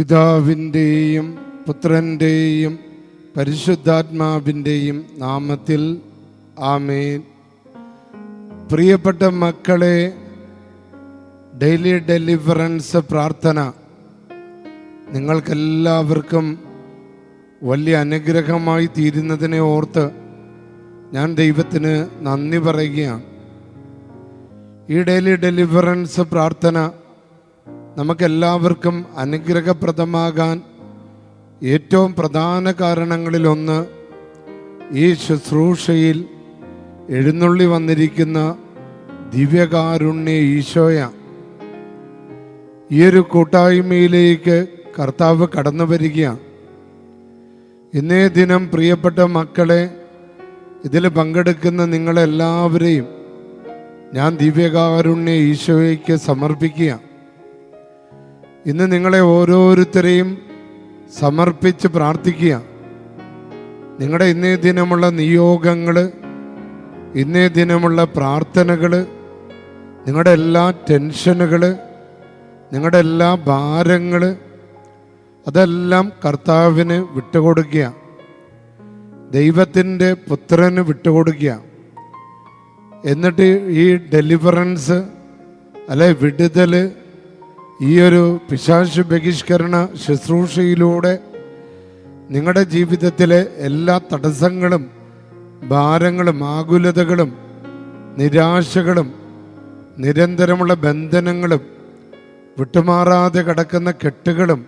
പിതാവിൻ്റെയും പുത്രൻ്റെയും പരിശുദ്ധാത്മാവിൻ്റെയും നാമത്തിൽ ആമേൻ. പ്രിയപ്പെട്ട മക്കളെ, ഡെയിലി ഡെലിവറൻസ് പ്രാർത്ഥന നിങ്ങൾക്കെല്ലാവർക്കും വലിയ അനുഗ്രഹമായി തീരുന്നതിനെ ഓർത്ത് ഞാൻ ദൈവത്തിന് നന്ദി പറയുകയാണ്. ഈ ഡെയിലി ഡെലിവറൻസ് പ്രാർത്ഥന നമുക്കെല്ലാവർക്കും അനുഗ്രഹപ്രദമാകാൻ ഏറ്റവും പ്രധാന കാരണങ്ങളിലൊന്ന് ഈ ശുശ്രൂഷയിൽ എഴുന്നള്ളി വന്നിരിക്കുന്ന ദിവ്യകാരുണ്യ ഈശോയാണ്. ഈ ഒരു കൂട്ടായ്മയിലേക്ക് കർത്താവ് കടന്നു വരികയാണ്. ഇന്നേ ദിനം പ്രിയപ്പെട്ട മക്കളെ, ഇതിൽ പങ്കെടുക്കുന്ന നിങ്ങളെല്ലാവരെയും ഞാൻ ദിവ്യകാരുണ്യ ഈശോയ്ക്ക് സമർപ്പിക്കുക. ഇന്ന് നിങ്ങളെ ഓരോരുത്തരെയും സമർപ്പിച്ച് പ്രാർത്ഥിക്കുക. നിങ്ങളുടെ ഇന്നേ ദിനമുള്ള നിയോഗങ്ങൾ, ഇന്നേ ദിനമുള്ള പ്രാർത്ഥനകൾ, നിങ്ങളുടെ എല്ലാ ടെൻഷനുകൾ, നിങ്ങളുടെ എല്ലാ ഭാരങ്ങൾ, അതെല്ലാം കർത്താവിന് വിട്ടുകൊടുക്കുക, ദൈവത്തിൻ്റെ പുത്രന് വിട്ടുകൊടുക്കുക. എന്നിട്ട് ഈ ഡെലിവറൻസ് അല്ലെ വിടുതൽ, ഈ ഒരു പിശാച് ബഹിഷ്കരണ ശുശ്രൂഷയിലൂടെ നിങ്ങളുടെ ജീവിതത്തിലെ എല്ലാ തടസ്സങ്ങളും ഭാരങ്ങളും ആകുലതകളും നിരാശകളും നിരന്തരമുള്ള ബന്ധനങ്ങളും വിട്ടുമാറാതെ കിടക്കുന്ന കെട്ടുകളും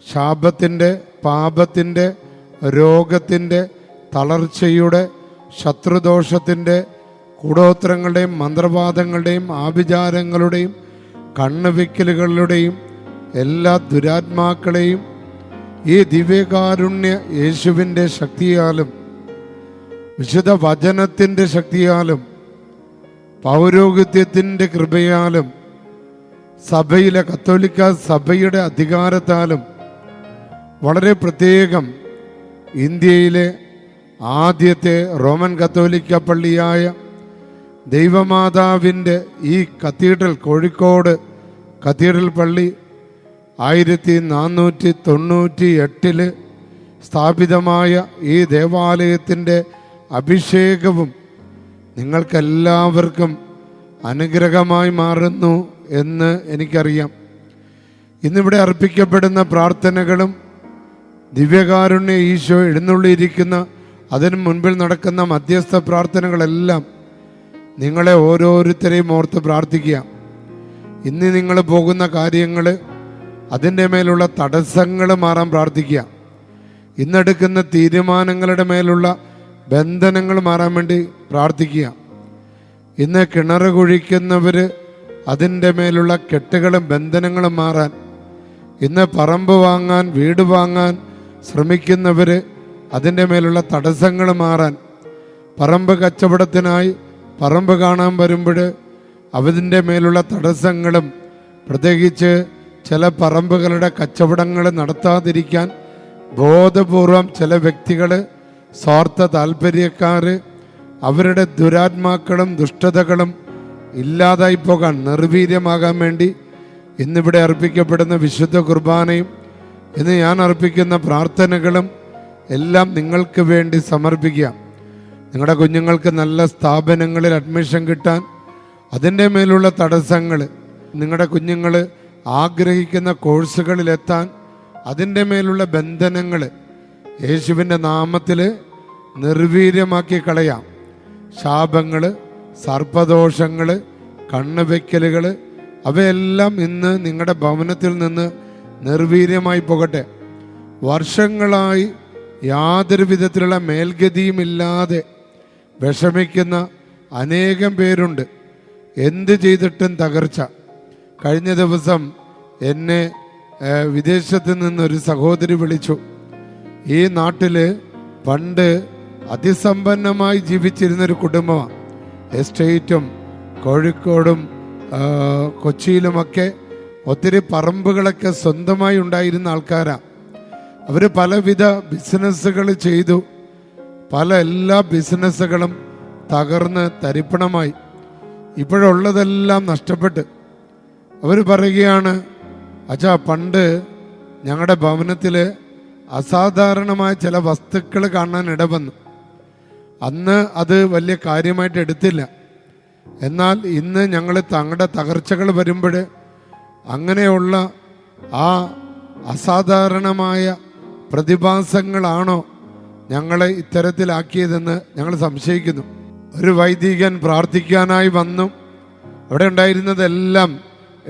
ശാപത്തിൻ്റെ, പാപത്തിൻ്റെ, രോഗത്തിൻ്റെ, തളർച്ചയുടെ, ശത്രുദോഷത്തിൻ്റെ, കൂടോത്രങ്ങളുടെയും മന്ത്രവാദങ്ങളുടെയും ആഭിചാരങ്ങളുടെയും കണ്ണുവെക്കലുകളുടെയും എല്ലാ ദുരാത്മാക്കളെയും ഈ ദിവ്യകാരുണ്യ യേശുവിൻ്റെ ശക്തിയാലും വിശുദ്ധ വചനത്തിൻ്റെ ശക്തിയാലും പൗരോഹിത്യത്തിൻ്റെ കൃപയാലും സഭയിലെ കത്തോലിക്ക സഭയുടെ അധികാരത്താലും വളരെ പ്രത്യേകം ഇന്ത്യയിലെ ആദ്യത്തെ റോമൻ കത്തോലിക്ക പള്ളിയായ ദൈവമാതാവിൻ്റെ ഈ കത്തീഡ്രൽ, കോഴിക്കോട് കത്തീഡ്രൽ പള്ളി 1498 സ്ഥാപിതമായ ഈ ദേവാലയത്തിൻ്റെ അഭിഷേകവും നിങ്ങൾക്കെല്ലാവർക്കും അനുഗ്രഹമായി മാറുന്നു എന്ന് എനിക്കറിയാം. ഇന്നിവിടെ അർപ്പിക്കപ്പെടുന്ന പ്രാർത്ഥനകളും ദിവ്യകാരുണ്യ ഈശോ എഴുന്നള്ളിയിരിക്കുന്ന അതിനു മുൻപിൽ നടക്കുന്ന മധ്യസ്ഥ പ്രാർത്ഥനകളെല്ലാം നിങ്ങളെ ഓരോരുത്തരെയും ഓർത്ത് പ്രാർത്ഥിക്കുക. ഇന്ന് നിങ്ങൾ പോകുന്ന കാര്യങ്ങൾ, അതിൻ്റെ മേലുള്ള തടസ്സങ്ങൾ മാറാൻ പ്രാർത്ഥിക്കുക. ഇന്നെടുക്കുന്ന തീരുമാനങ്ങളുടെ മേലുള്ള ബന്ധനങ്ങൾ മാറാൻ വേണ്ടി പ്രാർത്ഥിക്കുക. ഇന്ന് കിണർ കുഴിക്കുന്നവർ അതിൻ്റെ മേലുള്ള കെട്ടുകളും ബന്ധനങ്ങളും മാറാൻ, ഇന്ന് പറമ്പ് വാങ്ങാൻ, വീട് വാങ്ങാൻ ശ്രമിക്കുന്നവർ അതിൻ്റെ മേലുള്ള തടസ്സങ്ങൾ മാറാൻ, പറമ്പ് കച്ചവടത്തിനായി പറമ്പ് കാണാൻ വരുമ്പോൾ അതിൻ്റെ മേലുള്ള തടസ്സങ്ങളും, പ്രത്യേകിച്ച് ചില പറമ്പുകളുടെ കച്ചവടങ്ങൾ നടത്താതിരിക്കാൻ ബോധപൂർവം ചില വ്യക്തികൾ, സ്വാർത്ഥ താല്പര്യക്കാർ, അവരുടെ ദുരാത്മാക്കളും ദുഷ്ടതകളും ഇല്ലാതായി പോകാൻ, നിർവീര്യമാകാൻ വേണ്ടി ഇന്നിവിടെ അർപ്പിക്കപ്പെടുന്ന വിശുദ്ധ കുർബാനയും ഇന്ന് ഞാൻ അർപ്പിക്കുന്ന പ്രാർത്ഥനകളും എല്ലാം നിങ്ങൾക്ക് വേണ്ടി സമർപ്പിക്കുക. നിങ്ങളുടെ കുഞ്ഞുങ്ങൾക്ക് നല്ല സ്ഥാപനങ്ങളിൽ അഡ്മിഷൻ കിട്ടാൻ, അതിൻ്റെ മേലുള്ള തടസ്സങ്ങൾ, നിങ്ങളുടെ കുഞ്ഞുങ്ങൾ ആഗ്രഹിക്കുന്ന കോഴ്സുകളിലെത്താൻ അതിൻ്റെ മേലുള്ള ബന്ധനങ്ങൾ യേശുവിൻ്റെ നാമത്തിൽ നിർവീര്യമാക്കി കളയാം. ശാപങ്ങൾ, സർപ്പദോഷങ്ങൾ, കണ്ണുവെക്കലുകൾ, അവയെല്ലാം ഇന്ന് നിങ്ങളുടെ ഭവനത്തിൽ നിന്ന് നിർവീര്യമായി പോകട്ടെ. വർഷങ്ങളായി യാതൊരു വിധത്തിലുള്ള മേൽഗതിയുമില്ലാതെ വിഷമിക്കുന്ന അനേകം പേരുണ്ട്. എന്ത് ചെയ്തിട്ടും തകർച്ച. കഴിഞ്ഞ ദിവസം എന്നെ വിദേശത്ത് നിന്നൊരു സഹോദരി വിളിച്ചു. ഈ നാട്ടിൽ പണ്ട് അതിസമ്പന്നമായി ജീവിച്ചിരുന്നൊരു കുടുംബമാണ്. എസ്റ്റേറ്റും കോഴിക്കോടും കൊച്ചിയിലുമൊക്കെ ഒത്തിരി പറമ്പുകളൊക്കെ സ്വന്തമായി ഉണ്ടായിരുന്ന ആൾക്കാരാണ്. അവർ പലവിധ ബിസിനസ്സുകൾ ചെയ്തു. എല്ലാ ബിസിനസ്സുകളും തകർന്ന് തരിപ്പണമായി. ഇപ്പോഴുള്ളതെല്ലാം നഷ്ടപ്പെട്ട് അവർ പറയുകയാണ്, അച്ഛാ പണ്ട് ഞങ്ങളുടെ ഭവനത്തിൽ അസാധാരണമായ ചില വസ്തുക്കൾ കാണാൻ ഇടവന്നു. അന്ന് അത് വലിയ കാര്യമായിട്ട് എടുത്തില്ല. എന്നാൽ ഇന്ന് ഞങ്ങൾ തങ്ങളുടെ തകർച്ചകൾ വരുമ്പോൾ അങ്ങനെയുള്ള ആ അസാധാരണമായ പ്രതിഭാസങ്ങളാണോ ഞങ്ങളെ ഇത്തരത്തിലാക്കിയതെന്ന് ഞങ്ങൾ സംശയിക്കുന്നു. ഒരു വൈദികൻ പ്രാർത്ഥിക്കാനായി വന്നു. അവിടെ ഉണ്ടായിരുന്നതെല്ലാം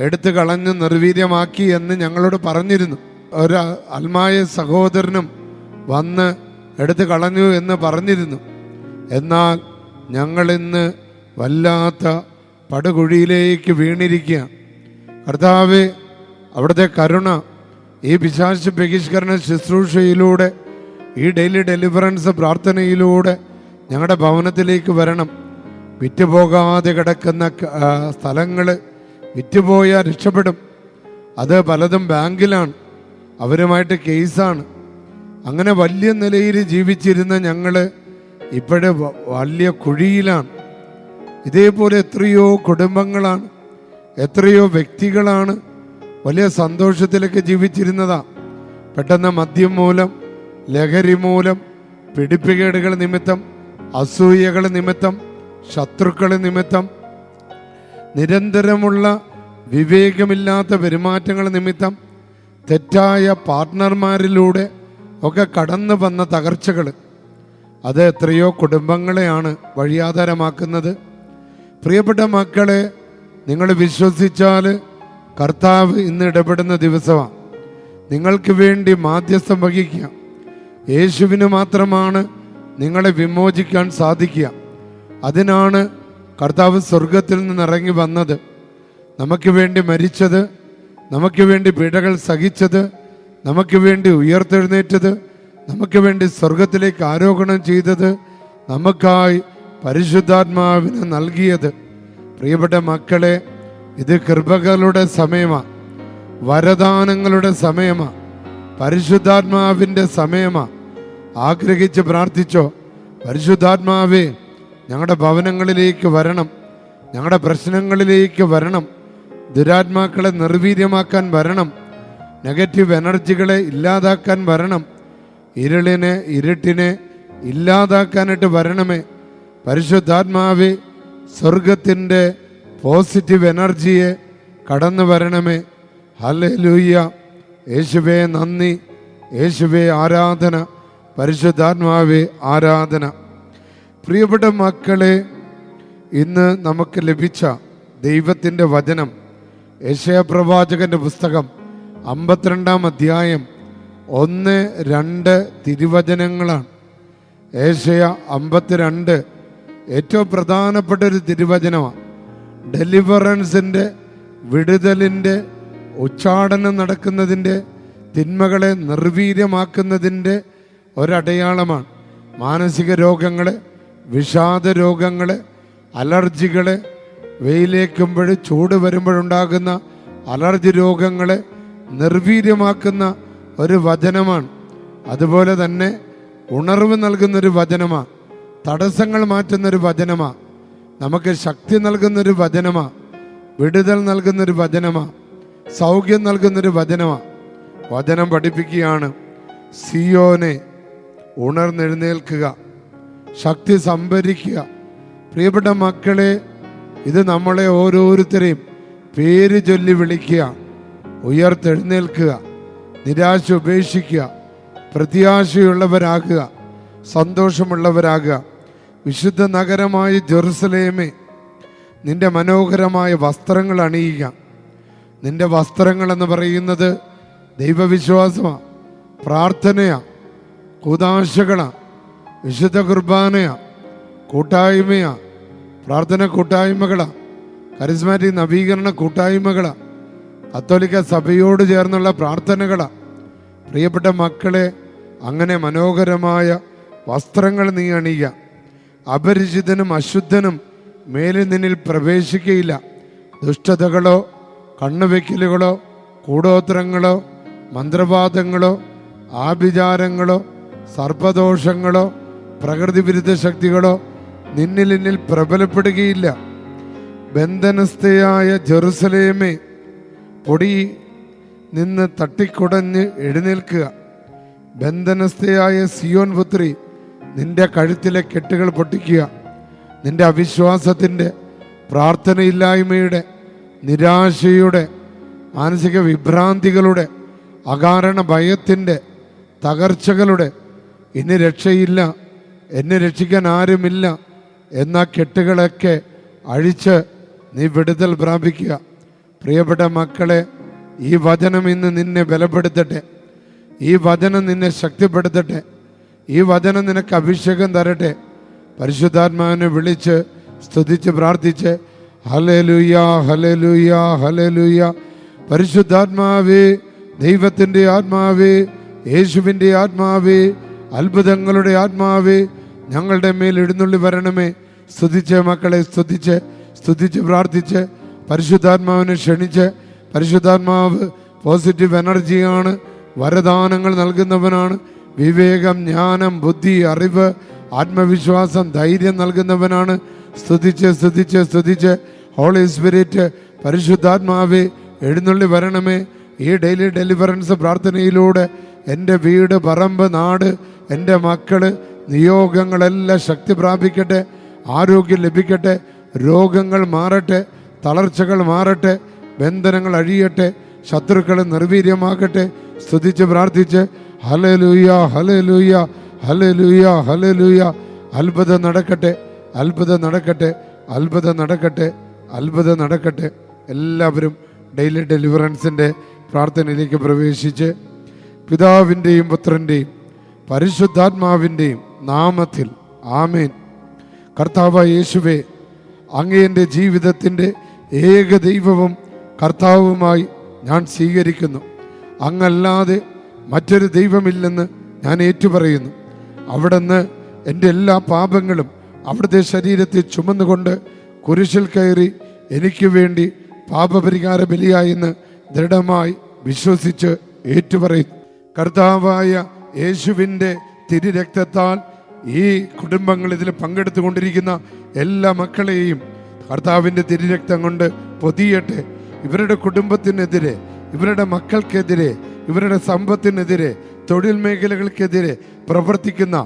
എടുത്തു കളഞ്ഞ് നിർവീര്യമാക്കി എന്ന് ഞങ്ങളോട് പറഞ്ഞിരുന്നു. ഒരു അൽമായ സഹോദരനും വന്ന് എടുത്തു കളഞ്ഞു എന്ന് പറഞ്ഞിരുന്നു. എന്നാൽ ഞങ്ങളിന്ന് വല്ലാത്ത പടുകുഴിയിലേക്ക് വീണിരിക്കുക. കർത്താവേ, അവിടുത്തെ കരുണ ഈ പിശാച് ബഹിഷ്കരണ ശുശ്രൂഷയിലൂടെ, ഈ ഡെയിലി ഡെലിവറൻസ് പ്രാർത്ഥനയിലൂടെ ഞങ്ങളുടെ ഭവനത്തിലേക്ക് വരണം. വിറ്റുപോകാതെ കിടക്കുന്ന സ്ഥലങ്ങൾ വിറ്റുപോയാൽ രക്ഷപ്പെടും. അത് പലതും ബാങ്കിലാണ്, അവരുമായിട്ട് കേസാണ്. അങ്ങനെ വലിയ നിലയിൽ ജീവിച്ചിരുന്ന ഞങ്ങൾ ഇപ്പോഴ് വലിയ കുഴിയിലാണ്. ഇതേപോലെ എത്രയോ കുടുംബങ്ങളാണ്, എത്രയോ വ്യക്തികളാണ് വലിയ സന്തോഷത്തിലൊക്കെ ജീവിച്ചിരുന്നതാ. പെട്ടെന്ന് മദ്യം മൂലം, ലഹരി മൂലം, പിടിപ്പുകേടുകൾ നിമിത്തം, അസൂയകൾ നിമിത്തം, ശത്രുക്കൾ നിമിത്തം, നിരന്തരമുള്ള വിവേകമില്ലാത്ത പെരുമാറ്റങ്ങൾ നിമിത്തം, തെറ്റായ പാർട്ട്ണർമാരിലൂടെ ഒക്കെ കടന്നു വന്ന തകർച്ചകൾ, അത് എത്രയോ കുടുംബങ്ങളെയാണ് വഴിയാധാരമാക്കുന്നത്. പ്രിയപ്പെട്ട മക്കളെ, നിങ്ങൾ വിശ്വസിച്ചാൽ കർത്താവ് ഇന്ന് ഇടപെടുന്ന ദിവസമാണ്. നിങ്ങൾക്ക് വേണ്ടി മാധ്യസ്ഥം വഹിക്കുക. യേശുവിന് മാത്രമാണ് നിങ്ങളെ വിമോചിക്കാൻ സാധിക്കുക. അതിനാണ് കർത്താവ് സ്വർഗത്തിൽ നിന്ന് ഇറങ്ങി വന്നത്, നമുക്ക് വേണ്ടി മരിച്ചത്, നമുക്ക് വേണ്ടി പീഡകൾ സഹിച്ചത്, നമുക്ക് വേണ്ടി ഉയർത്തെഴുന്നേറ്റത്, നമുക്ക് വേണ്ടി സ്വർഗത്തിലേക്ക് ആരോഹണം ചെയ്തത്, നമുക്കായി പരിശുദ്ധാത്മാവിനെ നൽകിയത്. പ്രിയപ്പെട്ട മക്കളെ, ഇത് കൃപകളുടെ സമയമാണ്, വരദാനങ്ങളുടെ സമയമാണ്, പരിശുദ്ധാത്മാവിൻ്റെ സമയമാണ്. ആഗ്രഹിച്ച് പ്രാർത്ഥിച്ചോ, പരിശുദ്ധാത്മാവേ ഞങ്ങളുടെ ഭവനങ്ങളിലേക്ക് വരണം, ഞങ്ങളുടെ പ്രശ്നങ്ങളിലേക്ക് വരണം, ദുരാത്മാക്കളെ നിർവീര്യമാക്കാൻ വരണം, നെഗറ്റീവ് എനർജികളെ ഇല്ലാതാക്കാൻ വരണം, ഇരുട്ടിനെ ഇല്ലാതാക്കാനായിട്ട് വരണമേ. പരിശുദ്ധാത്മാവേ, സ്വർഗത്തിൻ്റെ പോസിറ്റീവ് എനർജിയെ കടന്നു വരണമേ. ഹല്ലേലൂയ. യേശുവേ നന്ദി, യേശുവേ ആരാധന, പരിശുദ്ധാത്മാവേ ആരാധന. പ്രിയപ്പെട്ട മക്കളെ, ഇന്ന് നമുക്ക് ലഭിച്ച ദൈവത്തിൻ്റെ വചനം യെശയ്യാ പ്രവാചകന്റെ പുസ്തകം 52-ാം അധ്യായം 1-2 തിരുവചനങ്ങളാണ്. യെശയ്യാ 52 ഏറ്റവും പ്രധാനപ്പെട്ട ഒരു തിരുവചനമാണ്. ഡെലിവറൻസിൻ്റെ, വിടുതലിൻ്റെ, ഉച്ചാടനം നടക്കുന്നതിൻ്റെ, തിന്മകളെ നിർവീര്യമാക്കുന്നതിൻ്റെ ഒരടയാളമാണ്. മാനസിക രോഗങ്ങൾ, വിഷാദ രോഗങ്ങൾ, അലർജികൾ, വെയിലേക്കുമ്പോൾ ചൂട് വരുമ്പോഴുണ്ടാകുന്ന അലർജി രോഗങ്ങളെ നിർവീര്യമാക്കുന്ന ഒരു വചനമാണ്. അതുപോലെ തന്നെ ഉണർവ് നൽകുന്നൊരു വചനമാണ്, തടസ്സങ്ങൾ മാറ്റുന്നൊരു വചനമാണ്, നമുക്ക് ശക്തി നൽകുന്നൊരു വചനമാണ്, വിടുതൽ നൽകുന്നൊരു വചനമാണ്, സൗഖ്യം നൽകുന്നൊരു വചനമാണ്. വചനം പഠിപ്പിക്കുകയാണ്, സിയോനെ ഉണർന്നെഴുന്നേൽക്കുക, ശക്തി സംഭരിക്കുക. പ്രിയപ്പെട്ട മക്കളെ, ഇത് നമ്മളെ ഓരോരുത്തരെയും പേര് ചൊല്ലി വിളിക്കുക. ഉയർത്തെഴുന്നേൽക്കുക, നിരാശ ഉപേക്ഷിക്കുക, പ്രത്യാശയുള്ളവരാകുക, സന്തോഷമുള്ളവരാകുക. വിശുദ്ധ നഗരമായ ജെറുസലേമേ, നിന്റെ മനോഹരമായ വസ്ത്രങ്ങൾ അണിയുക. നിന്റെ വസ്ത്രങ്ങൾ എന്ന് പറയുന്നത് ദൈവവിശ്വാസമാണ്, പ്രാർത്ഥനയാണ്, കൂതാശകളാണ്, വിശുദ്ധ കുർബാനയാണ്, കൂട്ടായ്മയാണ്, പ്രാർത്ഥന കൂട്ടായ്മകളാണ്, കരിസ്മാറ്റിക് നവീകരണ കൂട്ടായ്മകളാണ്, കത്തോലിക്ക സഭയോട് ചേർന്നുള്ള പ്രാർത്ഥനകളാണ്. പ്രിയപ്പെട്ട മക്കളെ, അങ്ങനെ മനോഹരമായ വസ്ത്രങ്ങൾ നീ അണിയുക. അപരിചിതനും അശുദ്ധനും മേലിൽ നിന്നിൽ പ്രവേശിക്കയില്ല. ദുഷ്ടതകളോ കണ്ണുവെക്കലുകളോ കൂടോത്രങ്ങളോ മന്ത്രവാദങ്ങളോ ആഭിചാരങ്ങളോ സർപ്പദോഷങ്ങളോ പ്രകൃതി വിരുദ്ധ ശക്തികളോ നിന്നിൽ പ്രബലപ്പെടുകയില്ല. ബന്ധനസ്ഥയായ ജെറുസലേമേ, നിന്ന് തട്ടിക്കുടഞ്ഞ് എഴുന്നേൽക്കുക. ബന്ധനസ്ഥയായ സിയോൻ പുത്രി, നിന്റെ കഴുത്തിലെ കെട്ടുകൾ പൊട്ടിക്കുക. നിന്റെ അവിശ്വാസത്തിൻ്റെ, പ്രാർത്ഥനയില്ലായ്മയുടെ, നിരാശയുടെ, മാനസിക വിഭ്രാന്തികളുടെ, അകാരണ ഭയത്തിൻ്റെ, തകർച്ചകളുടെ, ഇനി രക്ഷയില്ല, എന്നെ രക്ഷിക്കാൻ ആരുമില്ല എന്ന കെട്ടുകളൊക്കെ അഴിച്ച് നീ വിടുതൽ പ്രാപിക്കുക. പ്രിയപ്പെട്ട മക്കളെ, ഈ വചനം ഇന്ന് നിന്നെ ബലപ്പെടുത്തട്ടെ. ഈ വചനം നിന്നെ ശക്തിപ്പെടുത്തട്ടെ. ഈ വചനം നിനക്ക് അഭിഷേകം തരട്ടെ. പരിശുദ്ധാത്മാവിനെ വിളിച്ച് സ്തുതിച്ച് പ്രാർത്ഥിച്ച് ഹല്ലേലൂയ, ഹല്ലേലൂയ, ഹല്ലേലൂയ. പരിശുദ്ധാത്മാവേ, ദൈവത്തിൻ്റെ ആത്മാവേ, യേശുവിൻ്റെ ആത്മാവേ, അത്ഭുതങ്ങളുടെ ആത്മാവേ, ഞങ്ങളുടെ മേൽ എഴുന്നള്ളി വരണമേ. സ്തുതിച്ച് മക്കളെ, സ്തുതിച്ച് പ്രാർത്ഥിച്ച് പരിശുദ്ധാത്മാവിനെ ക്ഷണിച്ച്. പരിശുദ്ധാത്മാവ് പോസിറ്റീവ് എനർജിയാണ്, വരദാനങ്ങൾ നൽകുന്നവനാണ്. വിവേകം, ജ്ഞാനം, ബുദ്ധി, അറിവ്, ആത്മവിശ്വാസം, ധൈര്യം നൽകുന്നവനാണ്. സ്തുതിച്ച് ഹോളി സ്പിരിറ്റ്, പരിശുദ്ധാത്മാവേ എഴുന്നള്ളി വരണമേ. ഈ ഡെയിലി ഡെലിവറൻസ് പ്രാർത്ഥനയിലൂടെ എൻ്റെ വീട്, പറമ്പ്, നാട്, എൻ്റെ മക്കള്, നിയോഗങ്ങളെല്ലാം ശക്തി പ്രാപിക്കട്ടെ, ആരോഗ്യം ലഭിക്കട്ടെ, രോഗങ്ങൾ മാറട്ടെ, തളർച്ചകൾ മാറട്ടെ, ബന്ധനങ്ങൾ അഴിയട്ടെ, ശത്രുക്കൾ നിർവീര്യമാകട്ടെ. സ്തുതിച്ച് പ്രാർത്ഥിച്ച് ഹല്ലേലൂയ, ഹല്ലേലൂയ, ഹല്ലേലൂയ, ഹല്ലേലൂയ. അത്ഭുതം നടക്കട്ടെ, അത്ഭുതം നടക്കട്ടെ, അത്ഭുതം നടക്കട്ടെ, അത്ഭുതം നടക്കട്ടെ. എല്ലാവരും ഡെയിലി ഡെലിവറൻസിൻ്റെ പ്രാർത്ഥനയിലേക്ക് പ്രവേശിച്ച് പിതാവിൻ്റെയും പുത്രൻ്റെയും പരിശുദ്ധാത്മാവിൻ്റെയും നാമത്തിൽ ആമേൻ. കർത്താവായ യേശുവേ, അങ്ങേ എൻ്റെ ജീവിതത്തിൻ്റെ ഏക ദൈവവും കർത്താവുമായി ഞാൻ സ്വീകരിക്കുന്നു. അങ്ങല്ലാതെ മറ്റൊരു ദൈവമില്ലെന്ന് ഞാൻ ഏറ്റുപറയുന്നു. അവിടുന്ന് എൻ്റെ എല്ലാ പാപങ്ങളും അവിടുത്തെ ശരീരത്തിൽ ചുമന്നുകൊണ്ട് കുരിശിൽ കയറി എനിക്ക് വേണ്ടി പാപപരിഹാര ബലിയായെന്ന് ദൃഢമായി വിശ്വസിച്ച് ഏറ്റുപറയുന്നു. കർത്താവായ യേശുവിൻ്റെ തിരുരക്തത്താൽ ഈ കുടുംബങ്ങൾ ഇതിൽ പങ്കെടുത്തുകൊണ്ടിരിക്കുന്ന എല്ലാ മക്കളെയും കർത്താവിൻ്റെ തിരുരക്തം കൊണ്ട് പൊതിയട്ടെ. ഇവരുടെ കുടുംബത്തിനെതിരെ, ഇവരുടെ മക്കൾക്കെതിരെ, ഇവരുടെ സമ്പത്തിനെതിരെ, തൊഴിൽ മേഖലകൾക്കെതിരെ പ്രവർത്തിക്കുന്ന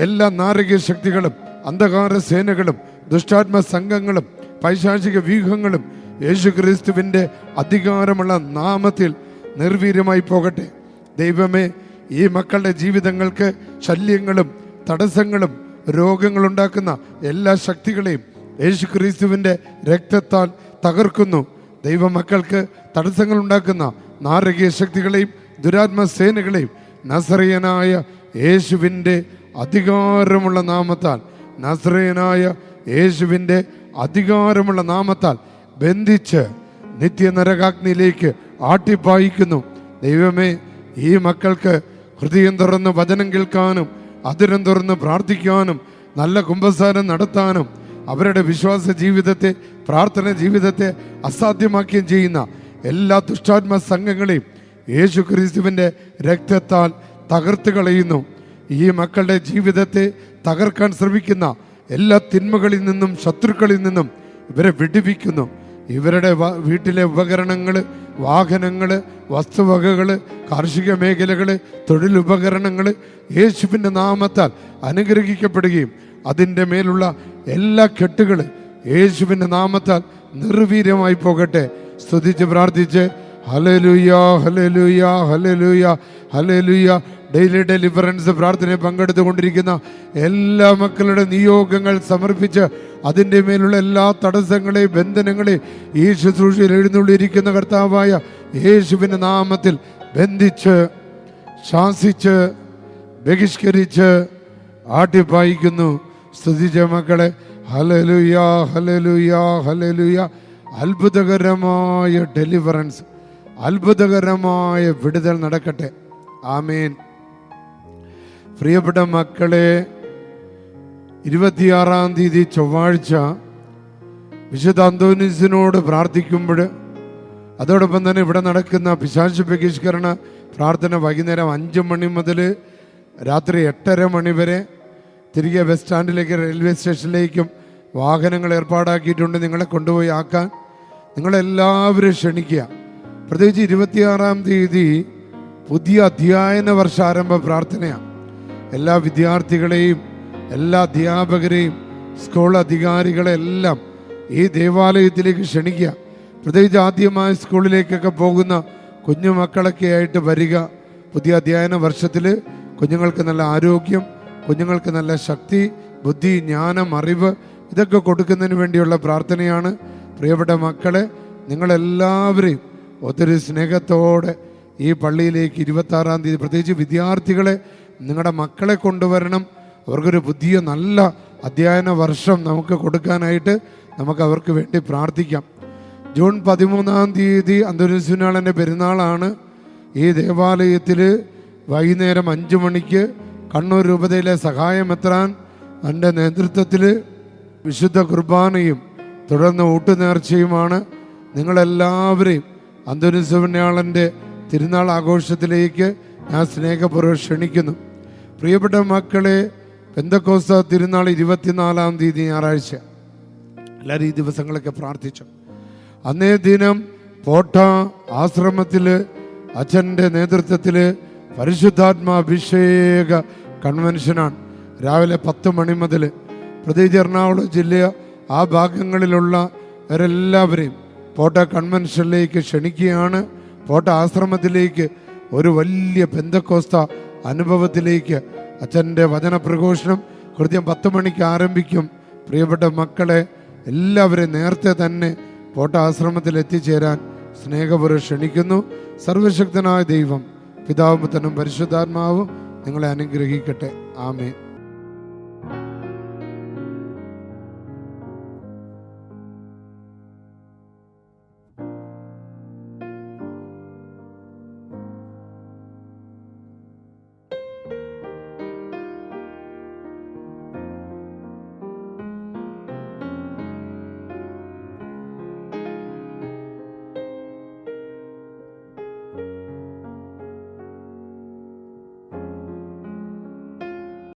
എല്ലാ നാരകീയ ശക്തികളും, അന്ധകാര സേനകളും, ദുഷ്ടാത്മ സംഘങ്ങളും, പൈശാചിക വ്യൂഹങ്ങളും യേശു ക്രിസ്തുവിൻ്റെ അധികാരമുള്ള നാമത്തിൽ നിർവീര്യമായി പോകട്ടെ. ദൈവമേ, ഈ മക്കളുടെ ജീവിതങ്ങൾക്ക് ശല്യങ്ങളും തടസ്സങ്ങളും രോഗങ്ങളുണ്ടാക്കുന്ന എല്ലാ ശക്തികളെയും യേശു ക്രിസ്തുവിൻ്റെ രക്തത്താൽ തകർക്കുന്നു. ദൈവമക്കൾക്ക് തടസ്സങ്ങൾ ഉണ്ടാക്കുന്ന നാരകീയ ശക്തികളെയും ദുരാത്മസേനകളെയും നസറേയനായ യേശുവിൻ്റെ അധികാരമുള്ള നാമത്താൽ, നസറേയനായ യേശുവിൻ്റെ അധികാരമുള്ള നാമത്താൽ ബന്ധിച്ച് നിത്യനരകാഗ്നിയിലേക്ക് ആട്ടിപ്പായിക്കുന്നു. ദൈവമേ, ഈ മക്കൾക്ക് ഹൃദയം തുറന്ന് വചനം കേൾക്കാനും അതിരം തുറന്ന് പ്രാർത്ഥിക്കാനും നല്ല കുമ്പസാരം നടത്താനും അവരുടെ വിശ്വാസ ജീവിതത്തെ, പ്രാർത്ഥന ജീവിതത്തെ അസാധ്യമാക്കുകയും ചെയ്യുന്ന എല്ലാ ദുഷ്ടാത്മ സംഘങ്ങളെയും യേശു ക്രിസ്തുവിൻ്റെ രക്തത്താൽ തകർത്ത് കളയുന്നു. ഈ മക്കളുടെ ജീവിതത്തെ തകർക്കാൻ ശ്രമിക്കുന്ന എല്ലാ തിന്മകളിൽ നിന്നും, ശത്രുക്കളിൽ നിന്നും ഇവരെ വിടുവിക്കുന്നു. ഇവരുടെ വീട്ടിലെ ഉപകരണങ്ങൾ, വാഹനങ്ങൾ, വസ്തുവകകൾ, കാർഷിക മേഖലകൾ, തൊഴിലുപകരണങ്ങൾ യേശുവിൻ്റെ നാമത്താൽ അനുഗ്രഹിക്കപ്പെടുകയും അതിൻ്റെ മേലുള്ള എല്ലാ കെട്ടുകൾ യേശുവിൻ്റെ നാമത്താൽ നിർവീര്യമായി പോകട്ടെ. സ്തുതിച്ച് പ്രാർത്ഥിച്ച് hallelujah, hallelujah, hallelujah, hallelujah. Daily deliverance പ്രാർത്ഥനയിൽ പങ്കെടുത്തുകൊണ്ടിരിക്കുന്ന എല്ലാ മക്കളുടെ നിയോഗങ്ങൾ സമർപ്പിച്ച് അതിൻ്റെ മേലുള്ള എല്ലാ തടസ്സങ്ങളെയും ബന്ധനങ്ങളെയും ഈ ശുശ്രൂഷയിൽ എഴുന്നള്ളിയിരിക്കുന്ന കർത്താവായ യേശുവിൻ്റെ നാമത്തിൽ ബന്ധിച്ച്, ശാസിച്ച്, ബഹിഷ്കരിച്ച് ആട്ടിപ്പായിക്കുന്നു. സ്തുതിച്ച മക്കളെ ഹല്ലേലൂയ, ഹല്ലേലൂയ, ഹല്ലേലൂയ. അത്ഭുതകരമായ ഡെലിവറൻസ്, അത്ഭുതകരമായ വിടുതൽ നടക്കട്ടെ. ആമേൻ. പ്രിയപ്പെട്ട മക്കളെ, 26-ാം തീയതി ചൊവ്വാഴ്ച വിശുദ്ധ അന്തോനീസിനോട് പ്രാർത്ഥിക്കുമ്പോൾ, അതോടൊപ്പം തന്നെ ഇവിടെ നടക്കുന്ന പിശാച് ബഹിഷ്കരണ പ്രാർത്ഥന വൈകുന്നേരം 5 മണി മുതൽ രാത്രി 8:30 മണി വരെ തിരികെ ബസ് സ്റ്റാൻഡിലേക്ക്, റെയിൽവേ സ്റ്റേഷനിലേക്കും വാഹനങ്ങൾ ഏർപ്പാടാക്കിയിട്ടുണ്ട് നിങ്ങളെ കൊണ്ടുപോയി ആക്കാൻ. നിങ്ങളെല്ലാവരും ക്ഷണിക്കുക. പ്രത്യേകിച്ച് 26-ാം തീയതി പുതിയ അധ്യയന വർഷാരംഭ പ്രാർത്ഥനയാണ്. എല്ലാ വിദ്യാർത്ഥികളെയും എല്ലാ അധ്യാപകരെയും സ്കൂൾ അധികാരികളെല്ലാം ഈ ദേവാലയത്തിലേക്ക് ക്ഷണിക്കുക. പ്രത്യേകിച്ച് ആദ്യമായി സ്കൂളിലേക്കൊക്കെ പോകുന്ന കുഞ്ഞുമക്കളൊക്കെ ആയിട്ട് വരിക. പുതിയ അധ്യയന വർഷത്തിൽ കുഞ്ഞുങ്ങൾക്ക് നല്ല ആരോഗ്യം, കുഞ്ഞുങ്ങൾക്ക് നല്ല ശക്തി, ബുദ്ധി, ജ്ഞാനം, അറിവ് ഇതൊക്കെ കൊടുക്കുന്നതിന് വേണ്ടിയുള്ള പ്രാർത്ഥനയാണ്. പ്രിയപ്പെട്ട മക്കളെ, നിങ്ങളെല്ലാവരെയും ഒത്തിരി സ്നേഹത്തോടെ ഈ പള്ളിയിലേക്ക് 26-ാം തീയതി പ്രത്യേകിച്ച് വിദ്യാർത്ഥികളെ നിങ്ങളുടെ മക്കളെ കൊണ്ടുവരണം. അവർക്കൊരു പുതിയ നല്ല അധ്യയന വർഷം നമുക്ക് കൊടുക്കാനായിട്ട് നമുക്ക് അവർക്ക് വേണ്ടി പ്രാർത്ഥിക്കാം. ജൂൺ 13-ാം തീയതി അന്തോനീസ്നാളൻ്റെ പെരുന്നാളാണ്. ഈ ദേവാലയത്തിൽ വൈകുന്നേരം 5 മണിക്ക് കണ്ണൂർ രൂപതയിലെ സഹായമെത്രാൻ എൻ്റെ നേതൃത്വത്തിൽ വിശുദ്ധ കുർബാനയും തുടർന്ന് ഊട്ടുനേർച്ചയുമാണ്. നിങ്ങളെല്ലാവരെയും അന്തോനീസ്നാളൻ്റെ തിരുനാൾ ആഘോഷത്തിലേക്ക് ഞാൻ സ്നേഹപൂർവ്വം ക്ഷണിക്കുന്നു. പ്രിയപ്പെട്ട മക്കളെ, പെന്തക്കോസ്ത തിരുനാൾ 24-ാം തീയതി ഞായറാഴ്ച. എല്ലാവരും ഈ ദിവസങ്ങളൊക്കെ പ്രാർത്ഥിച്ചു. അന്നേ ദിനം പോട്ട ആശ്രമത്തിൽ അച്ഛൻ്റെ നേതൃത്വത്തിൽ പരിശുദ്ധാത്മാഭിഷേക കൺവെൻഷനാണ്. രാവിലെ 10 മണി മുതൽ പ്രത്യേകിച്ച് എറണാകുളം ജില്ല ആ ഭാഗങ്ങളിലുള്ളവരെല്ലാവരെയും പോട്ട കൺവെൻഷനിലേക്ക് ക്ഷണിക്കുകയാണ്. പോട്ട ആശ്രമത്തിലേക്ക് ഒരു വലിയ പെന്തക്കോസ്ത അനുഭവത്തിലേക്ക് അച്ഛൻ്റെ വചനപ്രഘോഷണം കൃത്യം 10 മണിക്ക് ആരംഭിക്കും. പ്രിയപ്പെട്ട മക്കളെ, എല്ലാവരെയും നേരത്തെ തന്നെ പോട്ട ആശ്രമത്തിൽ എത്തിച്ചേരാൻ സ്നേഹപൂർവ്വം ക്ഷണിക്കുന്നു. സർവശക്തനായ ദൈവം പിതാവും പുത്രനും പരിശുദ്ധാത്മാവും നിങ്ങളെ അനുഗ്രഹിക്കട്ടെ. ആമേൻ.